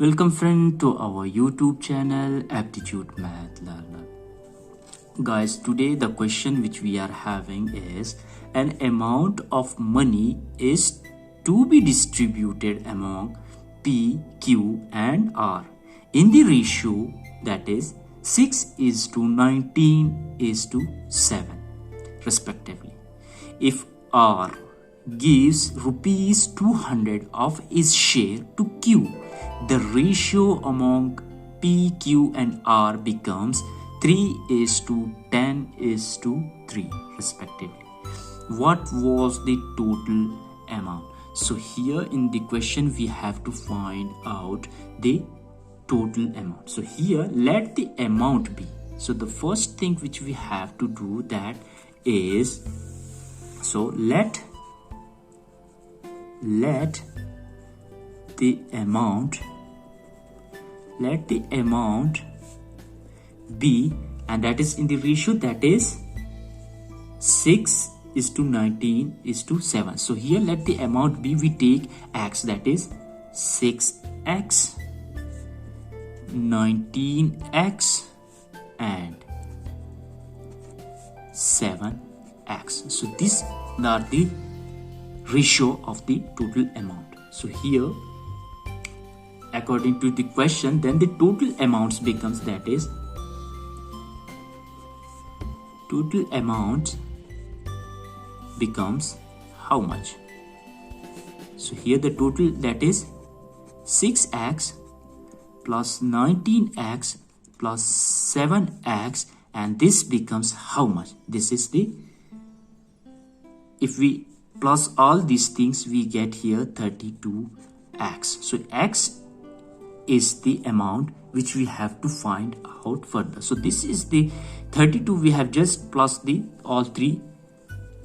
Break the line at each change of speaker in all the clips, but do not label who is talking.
Welcome friend to our YouTube channel Aptitude Math Learner. Guys, today the question which we are having is an amount of money is to be distributed among P, Q and R in the ratio that is 6:19:7 respectively. If R gives rupees 200 of his share to Q, the ratio among P, Q and R becomes 3:10:3 respectively. What was the total amount? So here in the question we have to find out the total amount. So here let the amount be. So the first thing which we have to do that is, so let the amount be, and that is in the ratio that is 6:19:7. So here let the amount be, we take x, that is 6x, 19x and 7x. So these are the ratio of the total amount. So here according to the question, then the total amounts becomes, that is total amount becomes how much? So here the total, that is 6x plus 19x plus 7x, and this becomes how much? This is the, if we plus all these things we get here 32x. So x is the amount which we have to find out further. So this is the 32, we have just plus the all three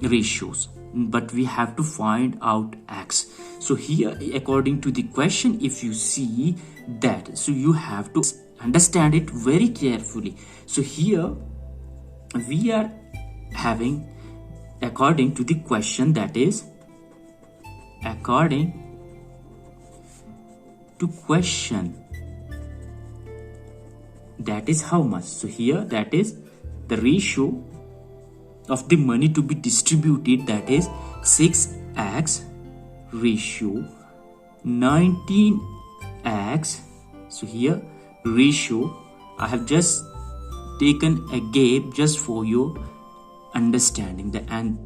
ratios, but we have to find out x. So here according to the question, if you see that, so you have to understand it very carefully. So here we are having, according to the question, that is according to question, that is how much? So here that is the ratio of the money to be distributed, that is 6x ratio 19x. So here ratio, I have just taken a gap just for your understanding. And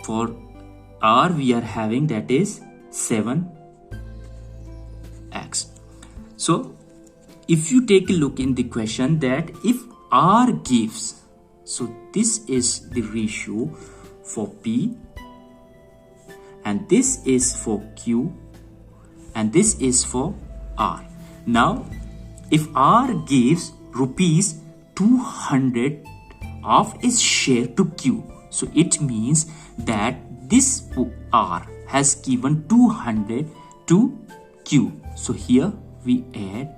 for R we are having, that is 7x. So if you take a look in the question, that if R gives, so this is the ratio for P, and this is for Q, and this is for R. Now if R gives rupees 200 of its share to Q, so it means that this R has given 200 to Q. So here we add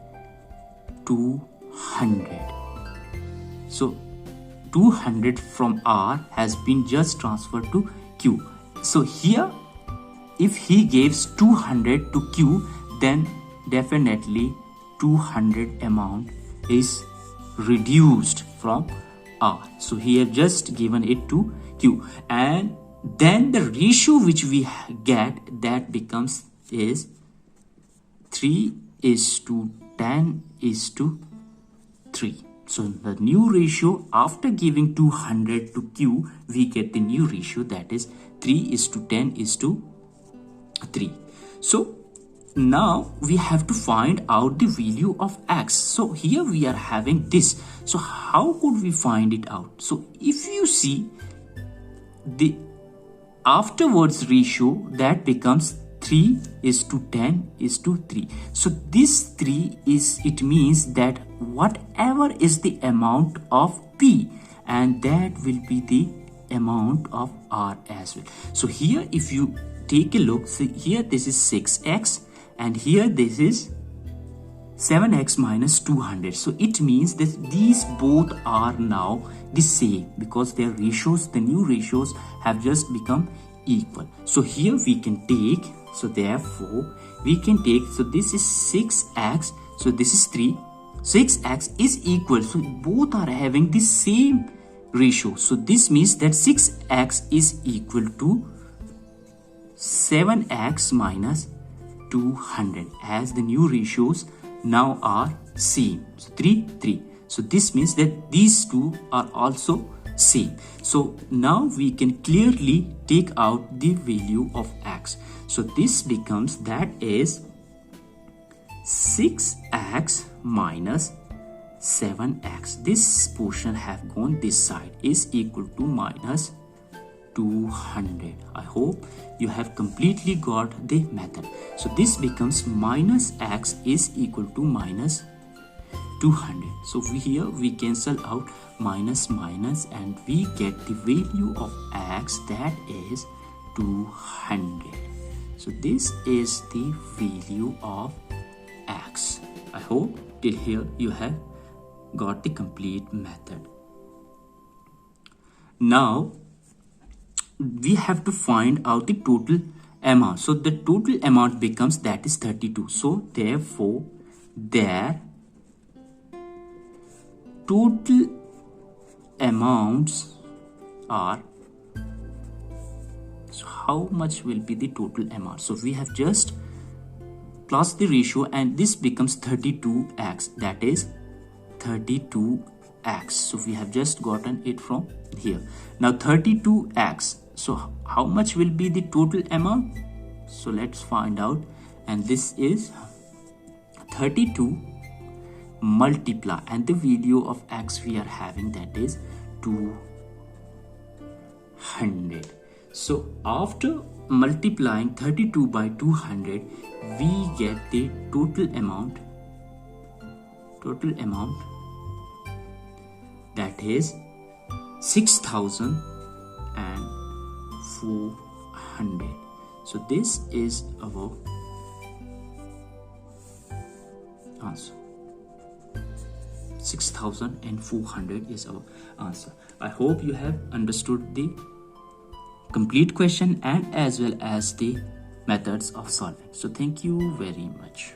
200. So 200 from R has been just transferred to Q. So here if he gives 200 to Q, then definitely 200 amount is reduced from R. So here just given it to Q, and then the ratio which we get, that becomes is 3:10:3. So the new ratio after giving 200 to Q, we get the new ratio, that is 3:10:3. So now we have to find out the value of x. So here we are having this. So how could we find it out? So if you see the afterwards ratio, that becomes 3:10:3. So this 3 is, it means that whatever is the amount of P, and that will be the amount of R as well. So here if you take a look, see here this is 6x, and here this is 7x minus 200. So it means that these both are now the same, because their ratios, the new ratios have just become equal. So here we can take, so therefore we can take, so this is 6x, so this is 3. 6x is equal, so both are having the same ratio. So this means that 6x is equal to 7x minus 200, as the new ratios now are same. So 3, 3. So this means that these two are also same. So now we can clearly take out the value of x. So this becomes, that is 6x minus 7x. This portion have gone this side, is equal to minus 200. I hope you have completely got the method. So this becomes minus x is equal to minus 200. So here we cancel out minus minus and we get the value of x, that is 200. So this is the value of x. I hope till here you have got the complete method. Now we have to find out the total amount. So the total amount becomes, that is 32. So therefore their total amounts are, so how much will be the total amount? So we have just plus the ratio and this becomes 32x, that is 32x. So we have just gotten it from here. Now 32x, so how much will be the total amount? So let's find out. And this is 32 multiply, and the value of x we are having, that is 200. So after multiplying 32 by 200, we get the total amount, that is 6,400. So this is our answer. 6,400 is our answer. I hope you have understood the complete question and as well as the methods of solving. So thank you very much.